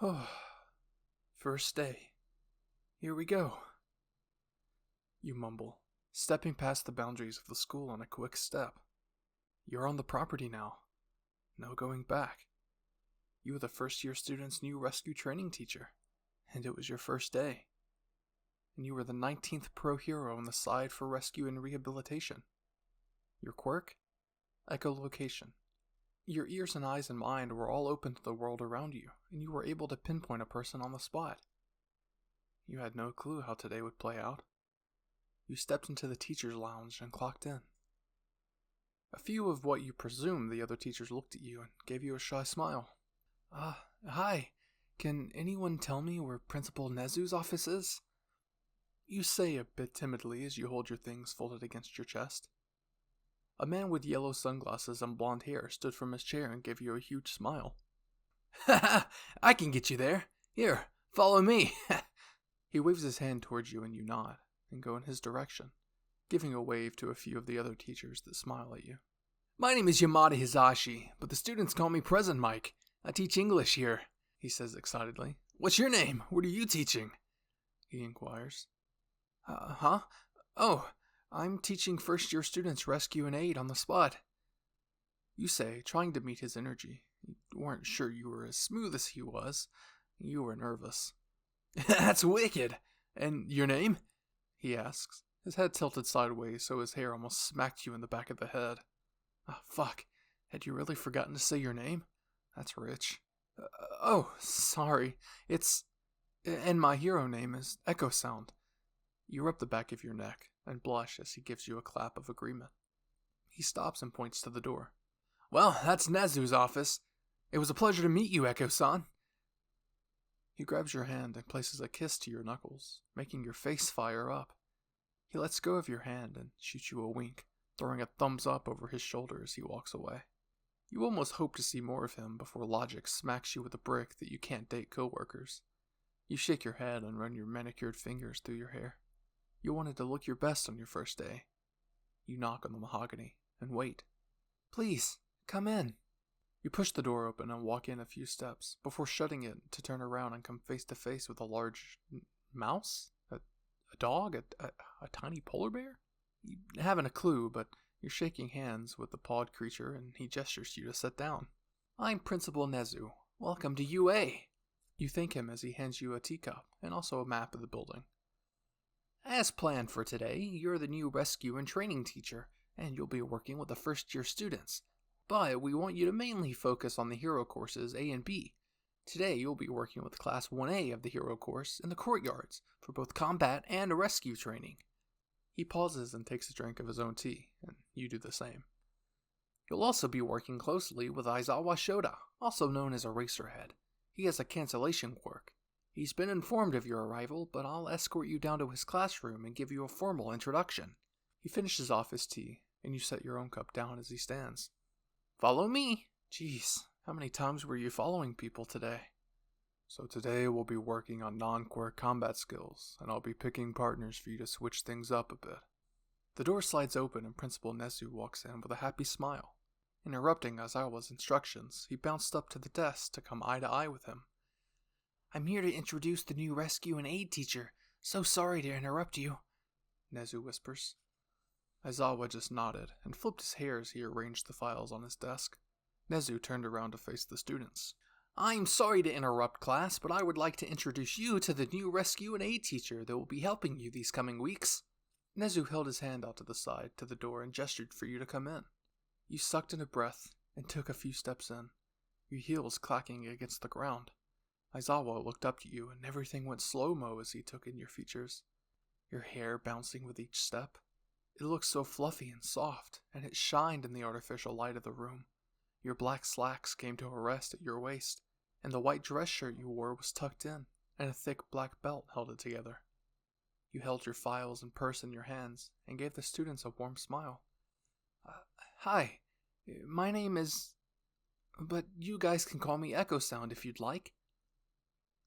Oh, first day. Here we go. You mumble, stepping past the boundaries of the school on a quick step. You're on the property now. No going back. You were the first-year student's new rescue training teacher, and it was your first day. And you were the 19th pro hero on the side for rescue and rehabilitation. Your quirk? Echolocation. Your ears and eyes and mind were all open to the world around you, and you were able to pinpoint a person on the spot. You had no clue how today would play out. You stepped into the teacher's lounge and clocked in. A few of what you presumed the other teachers looked at you and gave you a shy smile. Hi. Can anyone tell me where Principal Nezu's office is? You say a bit timidly as you hold your things folded against your chest. A man with yellow sunglasses and blonde hair stood from his chair and gave you a huge smile. Ha ha! I can get you there. Here, follow me. He waves his hand towards you and you nod and go in his direction, giving a wave to a few of the other teachers that smile at you. My name is Yamada Hizashi, but the students call me Present Mike. I teach English here, he says excitedly. What's your name? What are you teaching? He inquires. Huh? Oh, I'm teaching first-year students rescue and aid on the spot. You say, trying to meet his energy. You weren't sure you were as smooth as he was. You were nervous. That's wicked. And your name? He asks, his head tilted sideways so his hair almost smacked you in the back of the head. Fuck. Had you really forgotten to say your name? That's rich. Oh, sorry. And my hero name is Echo Sound. You rub the back of your neck and blush as he gives you a clap of agreement. He stops and points to the door. Well, that's Nezu's office. It was a pleasure to meet you, Echo-san. He grabs your hand and places a kiss to your knuckles, making your face fire up. He lets go of your hand and shoots you a wink, throwing a thumbs up over his shoulder as he walks away. You almost hope to see more of him before logic smacks you with a brick that you can't date coworkers. You shake your head and run your manicured fingers through your hair. You wanted to look your best on your first day. You knock on the mahogany and wait. Please, come in. You push the door open and walk in a few steps before shutting it to turn around and come face to face with a large mouse? A dog? A tiny polar bear? You haven't a clue, but you're shaking hands with the pawed creature and he gestures to you to sit down. I'm Principal Nezu. Welcome to UA. You thank him as he hands you a teacup and also a map of the building. As planned for today, you're the new rescue and training teacher, and you'll be working with the first-year students. But we want you to mainly focus on the hero courses A and B. Today, you'll be working with Class 1A of the hero course in the courtyards for both combat and rescue training. He pauses and takes a drink of his own tea, and you do the same. You'll also be working closely with Aizawa Shouta, also known as Eraserhead. He has a cancellation quirk. He's been informed of your arrival, but I'll escort you down to his classroom and give you a formal introduction. He finishes off his tea, and you set your own cup down as he stands. Follow me. Jeez, how many times were you following people today? So today we'll be working on non-quirk combat skills, and I'll be picking partners for you to switch things up a bit. The door slides open and Principal Nezu walks in with a happy smile. Interrupting Aizawa's instructions, he bounced up to the desk to come eye to eye with him. I'm here to introduce the new rescue and aid teacher. So sorry to interrupt you, Nezu whispers. Aizawa just nodded and flipped his hair as he arranged the files on his desk. Nezu turned around to face the students. I'm sorry to interrupt class, but I would like to introduce you to the new rescue and aid teacher that will be helping you these coming weeks. Nezu held his hand out to the side to the door and gestured for you to come in. You sucked in a breath and took a few steps in, your heels clacking against the ground. Aizawa looked up to you and everything went slow-mo as he took in your features. Your hair bouncing with each step. It looked so fluffy and soft, and it shined in the artificial light of the room. Your black slacks came to a rest at your waist, and the white dress shirt you wore was tucked in, and a thick black belt held it together. You held your files and purse in your hands, and gave the students a warm smile. Hi, my name is... but you guys can call me Echo Sound if you'd like.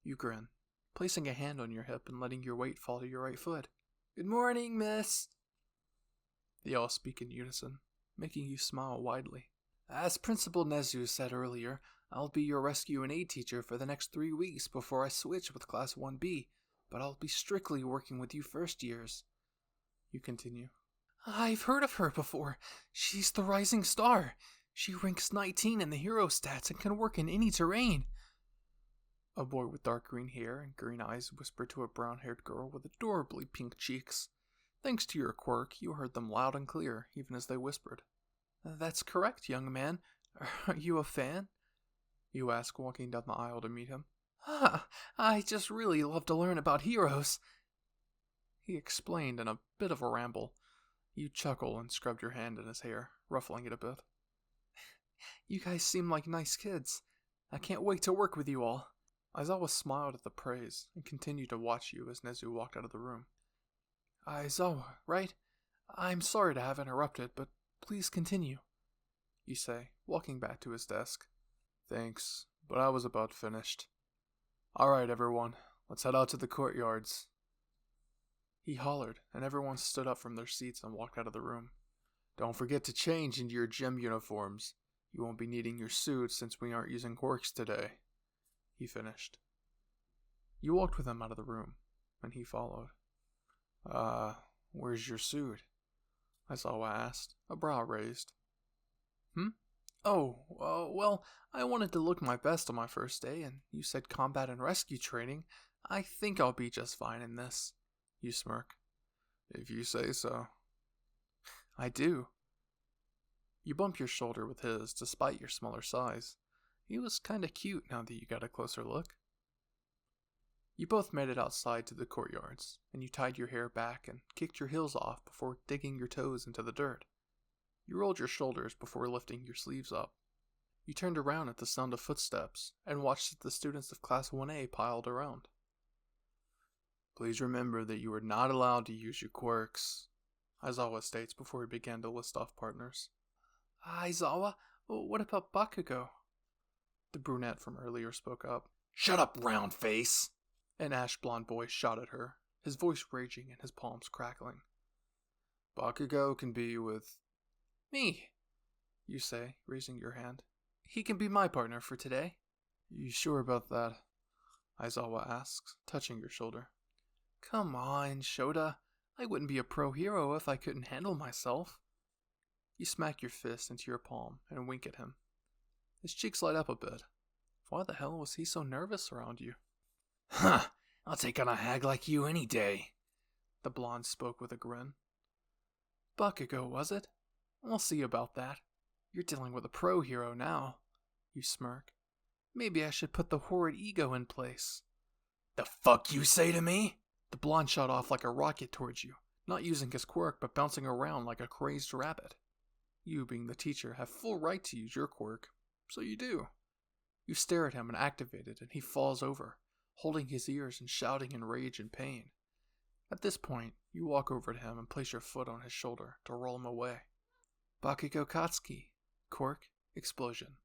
You grin, placing a hand on your hip and letting your weight fall to your right foot. Good morning, miss. They all speak in unison, making you smile widely. As Principal Nezu said earlier, I'll be your rescue and aid teacher for the next 3 weeks before I switch with Class 1B, but I'll be strictly working with you first years. You continue. I've heard of her before. She's the rising star. She ranks 19 in the hero stats and can work in any terrain. A boy with dark green hair and green eyes whispered to a brown-haired girl with adorably pink cheeks. Thanks to your quirk, you heard them loud and clear, even as they whispered. That's correct, young man. Are you a fan? You ask, walking down the aisle to meet him. I just really love to learn about heroes. He explained in a bit of a ramble. You chuckle and scrubbed your hand in his hair, ruffling it a bit. You guys seem like nice kids. I can't wait to work with you all. Aizawa smiled at the praise and continued to watch you as Nezu walked out of the room. Aizawa, right? I'm sorry to have interrupted, but please continue, you say, walking back to his desk. Thanks, but I was about finished. Alright, everyone, let's head out to the courtyards. He hollered, and everyone stood up from their seats and walked out of the room. Don't forget to change into your gym uniforms. You won't be needing your suits since we aren't using quirks today, he finished. You walked with him out of the room, and he followed. Where's your suit? Aizawa asked, a brow raised. Well, I wanted to look my best on my first day, and you said combat and rescue training. I think I'll be just fine in this. You smirk. If you say so. I do. You bump your shoulder with his, despite your smaller size. He was kinda cute now that you got a closer look. You both made it outside to the courtyards, and you tied your hair back and kicked your heels off before digging your toes into the dirt. You rolled your shoulders before lifting your sleeves up. You turned around at the sound of footsteps and watched as the students of Class 1A piled around. Please remember that you are not allowed to use your quirks, Aizawa states before he began to list off partners. Aizawa? What about Bakugou? The brunette from earlier spoke up. Shut up, round face! An ash-blonde boy shot at her, his voice raging and his palms crackling. Bakugou can be with... Me, you say, raising your hand. He can be my partner for today. You sure about that? Aizawa asks, touching your shoulder. Come on, Shouta. I wouldn't be a pro hero if I couldn't handle myself. You smack your fist into your palm and wink at him. His cheeks light up a bit. Why the hell was he so nervous around you? Huh, I'll take on a hag like you any day. The blonde spoke with a grin. Bakugou, was it? We'll see about that. You're dealing with a pro hero now. You smirk. Maybe I should put the horrid ego in place. The fuck you say to me? The blonde shot off like a rocket towards you, not using his quirk but bouncing around like a crazed rabbit. You, being the teacher, have full right to use your quirk, so you do. You stare at him and activate it, and he falls over, holding his ears and shouting in rage and pain. At this point, you walk over to him and place your foot on his shoulder to roll him away. Bakugou Katsuki, quirk, explosion.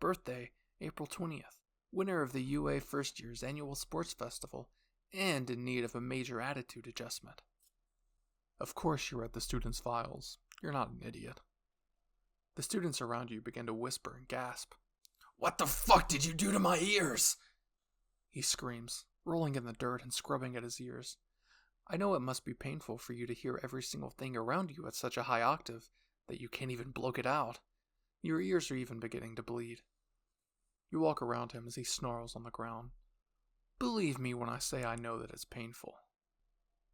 Birthday, April 20th. Winner of the UA First Year's annual sports festival, and in need of a major attitude adjustment. Of course you read the students' files. You're not an idiot. The students around you begin to whisper and gasp. What the fuck did you do to my ears? He screams, rolling in the dirt and scrubbing at his ears. I know it must be painful for you to hear every single thing around you at such a high octave that you can't even block it out. Your ears are even beginning to bleed. You walk around him as he snarls on the ground. Believe me when I say I know that it's painful.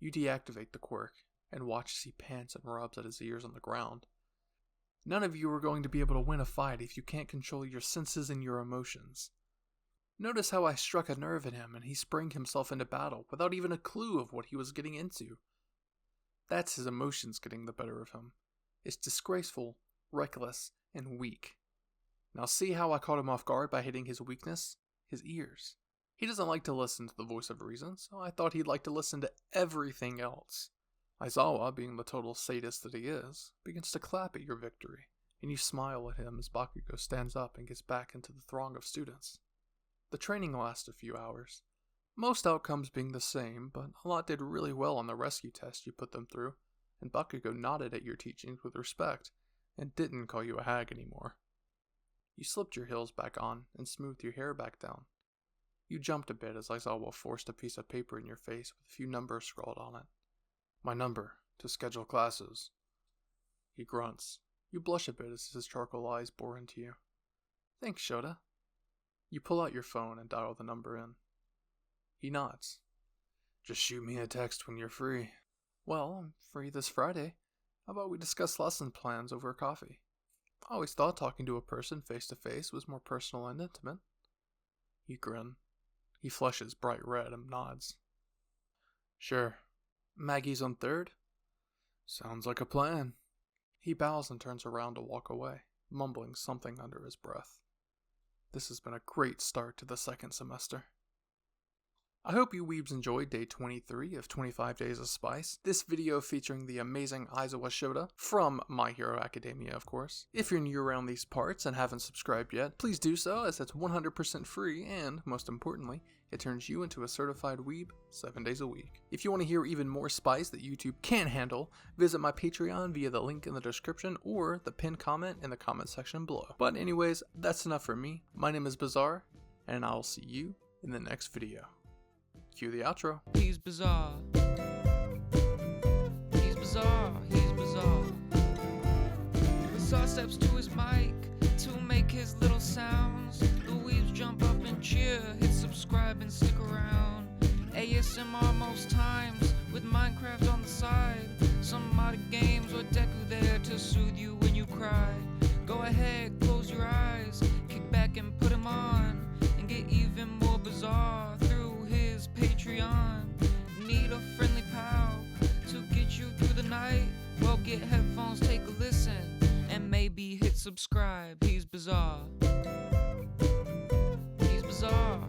You deactivate the quirk and watch as he pants and rubs at his ears on the ground. None of you are going to be able to win a fight if you can't control your senses and your emotions. Notice how I struck a nerve in him and he sprang himself into battle without even a clue of what he was getting into. That's his emotions getting the better of him. It's disgraceful, reckless, and weak. Now see how I caught him off guard by hitting his weakness? His ears. He doesn't like to listen to the voice of reason, so I thought he'd like to listen to everything else. Aizawa, being the total sadist that he is, begins to clap at your victory, and you smile at him as Bakugou stands up and gets back into the throng of students. The training lasts a few hours, most outcomes being the same, but a lot did really well on the rescue test you put them through, and Bakugou nodded at your teachings with respect, and didn't call you a hag anymore. You slipped your heels back on and smoothed your hair back down. You jumped a bit as Aizawa forced a piece of paper in your face with a few numbers scrawled on it. My number, to schedule classes. He grunts. You blush a bit as his charcoal eyes bore into you. Thanks, Shouta. You pull out your phone and dial the number in. He nods. Just shoot me a text when you're free. Well, I'm free this Friday. How about we discuss lesson plans over coffee? I always thought talking to a person face to face was more personal and intimate. You grin. He flushes bright red and nods. Sure. Maggie's on 3rd? Sounds like a plan. He bows and turns around to walk away, mumbling something under his breath. This has been a great start to the 2nd semester. I hope you weebs enjoyed day 23 of 25 Days of Spice, this video featuring the amazing Aizawa Shouta, from My Hero Academia of course. If you're new around these parts and haven't subscribed yet, please do so as it's 100% free and, most importantly, it turns you into a certified weeb 7 days a week. If you want to hear even more spice that YouTube can't handle, visit my Patreon via the link in the description or the pinned comment in the comment section below. But anyways, that's enough for me. My name is Bizarre, and I'll see you in the next video. Cue the outro. He's bizarre. He's bizarre. He's bizarre. Bizarre steps to his mic to make his little sounds. The weebs jump up and cheer. Hit subscribe and stick around. ASMR most times with Minecraft on the side. Some modded games or Deku there to soothe you when you cry. Go ahead, close your eyes, kick back and put him on, and get even more bizarre through his Patreon. Need a friendly pal to get you through the night? Well, get headphones, take a listen, and maybe hit subscribe. He's bizarre. He's bizarre.